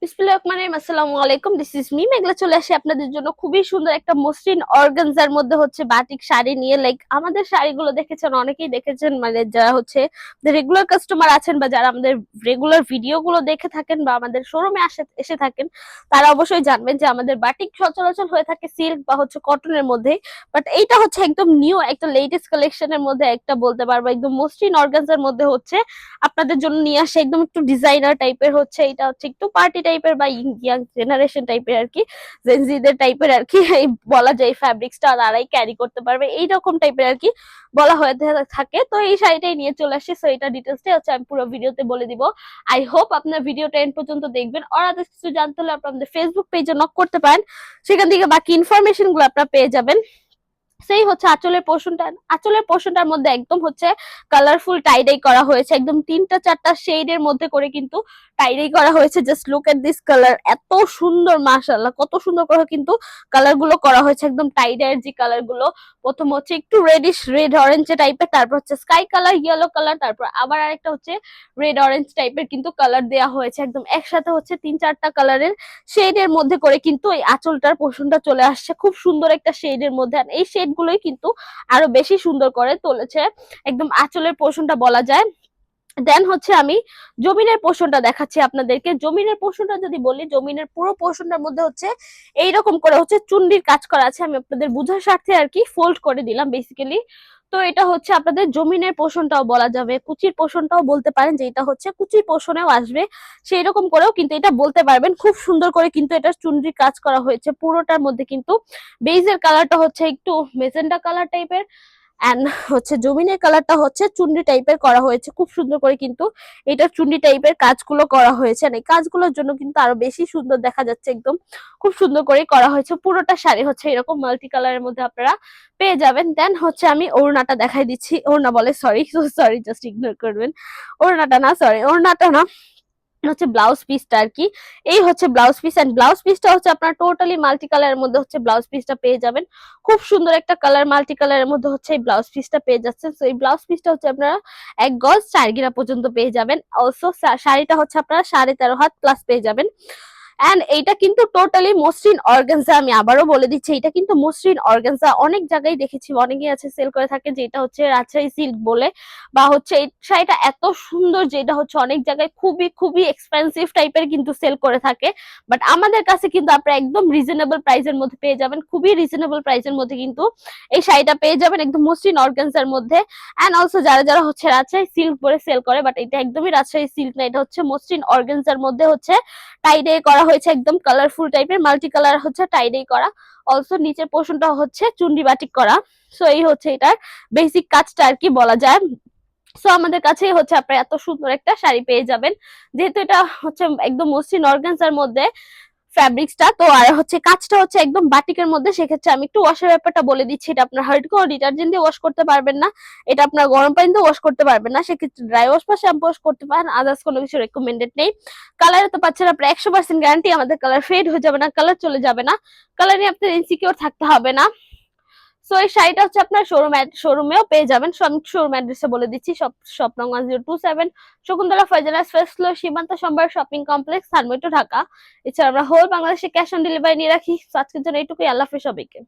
আসসালামু আলাইকুম, this is me মেঘলা। চলে আসি আপনাদের জন্য খুবই সুন্দর একটা মসৃণ অর্গানজার মধ্যে হচ্ছে বাটিক শাড়ি নিয়ে। লাইক আমাদের শাড়িগুলো দেখেছেন, অনেকেই দেখেছেন, মানে যারা হচ্ছে রেগুলার কাস্টমার আছেন বা যারা আমাদের রেগুলার ভিডিও গুলো দেখে থাকেন বা আমাদের শোরুমে এসে থাকেন, তারা অবশ্যই জানবেন যে আমাদের বাটিক সচরাচর হয়ে থাকে সিল্ক বা হচ্ছে কটনের মধ্যে। বাট এইটা হচ্ছে একদম নিউ একটা লেটেস্ট কালেকশনের মধ্যে একটা বলতে পারবো, একদম মসৃণ অর্গানজার মধ্যে হচ্ছে আপনাদের জন্য নিয়ে আসে। একদম একটু ডিজাইনার টাইপের হচ্ছে, এটা হচ্ছে একটু পার্টি টাইপের বা ইয়াং জেনারেশন টাইপের আর কি, জেনজিদের টাইপের আর কি এই বলা যায়। ফ্যাব্রিক্সটা তারাই ক্যারি করতে পারবে এইরকম টাইপের আর কি বলা হয়ে থাকে। তো এই শাড়িটাই নিয়ে চলে আসছি। সো এটা ডিটেলসটাই হচ্ছে আমি পুরো ভিডিওতে বলে দিব। আই হোপ আপনার ভিডিওটা এন্ড পর্যন্ত দেখবেন। আর আদার্স কিছু জানতে হলে আপনাদের ফেসবুক পেজে নক করতে পারেন, সেখান থেকে বাকি ইনফরমেশন গুলো আপনারা পেয়ে যাবেন। সেই হচ্ছে আঁচলের পোর্শনটার মধ্যে একদম হচ্ছে কালারফুল টাইডাই করা হয়েছে, একদম 3টা 4টা শেডের মধ্যে করে কিন্তু টাইডাই করা হয়েছে। Just look at this colour, এত সুন্দর, মাশাআল্লাহ কত সুন্দর করে কিন্তু কালার গুলো করা হয়েছে। একদম টাইডাইয়ের যে কালার গুলো, প্রথম হচ্ছে একটু রেডিশ রেড অরেঞ্জ টাইপের, তারপর হচ্ছে স্কাই কালার, ইয়েলো কালার, তারপর আবার আরেকটা হচ্ছে রেড অরেঞ্জ টাইপের কিন্তু কালার দেওয়া হয়েছে। একদম একসাথে হচ্ছে 3-4টা কালারের শেডের মধ্যে করে কিন্তু এই আঁচলটার পোর্শনটা চলে আসছে, খুব সুন্দর একটা শেডের মধ্যে। আর এই শেড গুলোই কিন্তু আরো বেশি সুন্দর করে তুলেছে একদম আঁচলের পোর্শনটা বলা যায়। দেন হচ্ছে আমি জমিনের পোর্শনটা দেখাচ্ছি আপনাদেরকে। জমিনের পোর্শনটা যদি বলি, জমিনের পুরো পোর্শনটার মধ্যে হচ্ছে এইরকম করে হচ্ছে চুন্ডির কাজ করা আছে। আমি আপনাদের বোঝার স্বার্থে আর কি ফোল্ড করে দিলাম বেসিক্যালি। তো এটা হচ্ছে আপনাদের জমিনের পোর্শনটাও বলা যাবে, কুচির পোর্শনটাও বলতে পারেন যে এটা হচ্ছে কুচির পোর্শনেও আসবে, সেই রকম করেও কিন্তু এটা বলতে পারবেন। খুব সুন্দর করে কিন্তু এটা চুন্ডির কাজ করা হয়েছে পুরোটার মধ্যে। কিন্তু বেইজের কালারটা হচ্ছে একটু মেজেন্ডা কালার টাইপের, এন্ড হচ্ছে জমিনের কালারটা হচ্ছে চুন্ডি টাইপের করা হয়েছে। খুব সুন্দর করে কিন্তু এটা চুন্ডি টাইপের কাজগুলো করা হয়েছে। আর এই কাজগুলোর জন্য কিন্তু আরো বেশি সুন্দর দেখা যাচ্ছে। একদম খুব সুন্দর করে করা হয়েছে। পুরোটা শাড়ি হচ্ছে এরকম মাল্টি কালারের মধ্যে আপনারা পেয়ে যাবেন। দেন হচ্ছে আমি ওড়নাটা দেখাই দিচ্ছি। ওড়না বলে, সরি, জাস্ট ইগনোর করবেন। ওড়নাটা না, হচ্ছে ব্লাউজ পিসটা আর কি। এই হচ্ছে ব্লাউজ পিস, এন্ড ব্লাউজ পিসটা হচ্ছে আপনার টোটালি মাল্টি কালারের মধ্যে হচ্ছে ব্লাউজ পিসটা পেয়ে যাবেন। খুব সুন্দর একটা কালার, মাল্টি কালারের মধ্যে হচ্ছে এই ব্লাউজ পিসটা পেয়ে যাচ্ছেন। তো এই ব্লাউজ পিসটা হচ্ছে আপনারা 1 গজ 4 গিরা পর্যন্ত পেয়ে যাবেন। অলসো শাড়িটা হচ্ছে আপনারা 13.5 হাত প্লাস পেয়ে যাবেন। এন্ড এইটা কিন্তু টোটালি মসৃণ অর্গানজা। আমি আবারও বলে দিচ্ছি, এটা কিন্তু মসৃণ অর্গানজা। অনেক জায়গায় দেখেছি, অনেকেই আছে সেল করে থাকে যে এটা হচ্ছে রাজশাহী সিল্ক বলে, বা হচ্ছে এই শাড়িটা এত সুন্দর যে এটা হচ্ছে অনেক জায়গায় খুবই খুবই এক্সপেন্সিভ টাইপের কিন্তু সেল করে থাকে। বাট আমাদের কাছে কিন্তু আপনারা একদম রিজনেবল প্রাইসের মধ্যে পেয়ে যাবেন, খুবই রিজনেবল প্রাইসের মধ্যে কিন্তু এই শাড়িটা পেয়ে যাবেন একদম মসৃণ অর্গানজার মধ্যে। এন্ড অলসো যারা যারা হচ্ছে রাজশাহী সিল্ক বলে সেল করে, বাট এটা একদমই রাজশাহী সিল্ক না, এটা হচ্ছে মসৃণ অর্গানজার মধ্যে হচ্ছে টাইডে করা হয়েছে, একদম কালারফুল টাইপের মাল্টি কালার হচ্ছে টাইডে করা। অলসো নিচের পোর্শনটা হচ্ছে চুন্ডি বাটিক করা। সো এই হচ্ছে এটার বেসিক কাজটা আর কি বলা যায়। সো আমাদের কাছে হচ্ছে আপনারা এত সুন্দর একটা শাড়ি পেয়ে যাবেন, যেহেতু এটা হচ্ছে একদম মসৃণ অর্গানজার মধ্যে ফ্যাব্রিক্সটা। তো আর হচ্ছে কাজটা হচ্ছে একদম বাটিকের মধ্যে। সেক্ষেত্রে আমি একটু ওয়াশের ব্যাপারটা বলে দিচ্ছি। এটা আপনার হার্ড কোনো ডিটারজেন্ট দিয়ে ওয়াশ করতে পারবেন না, এটা আপনার গরম পানি দিয়ে ওয়াশ করতে পারবেন না। সেক্ষেত্রে ড্রাই ওয়াশ বা শ্যাম্পু ওয়াশ করতে পারেন, আদার্স কোনো কিছু রেকমেন্ডেড নেই। কালারে তো পাচ্ছেন আপনার 100% গ্যারান্টি, আমাদের কালার ফেড হয়ে যাবে না, কালার চলে যাবে না, কালার নিয়ে আপনার ইনসিকিউর থাকতে হবে না। সো এই শাড়িটা হচ্ছে আপনার শোরুমেও পেয়ে যাবেন। সো আমি শোরুম অ্যাড্রেসে বলে দিচ্ছি, শপ নং 1027 শকুন্তলা ফয়জানাস ফার্স্ট ফ্লোর, সীমান্ত সম্ভার শপিং কমপ্লেক্স, ধানমন্ডি, ঢাকা। এছাড়া আমরা হোল বাংলাদেশে ক্যাশ অন ডেলিভারি নিয়ে রাখি। আজকের জন্য এইটুকুই। আল্লাহ হাফেজ সবাইকে।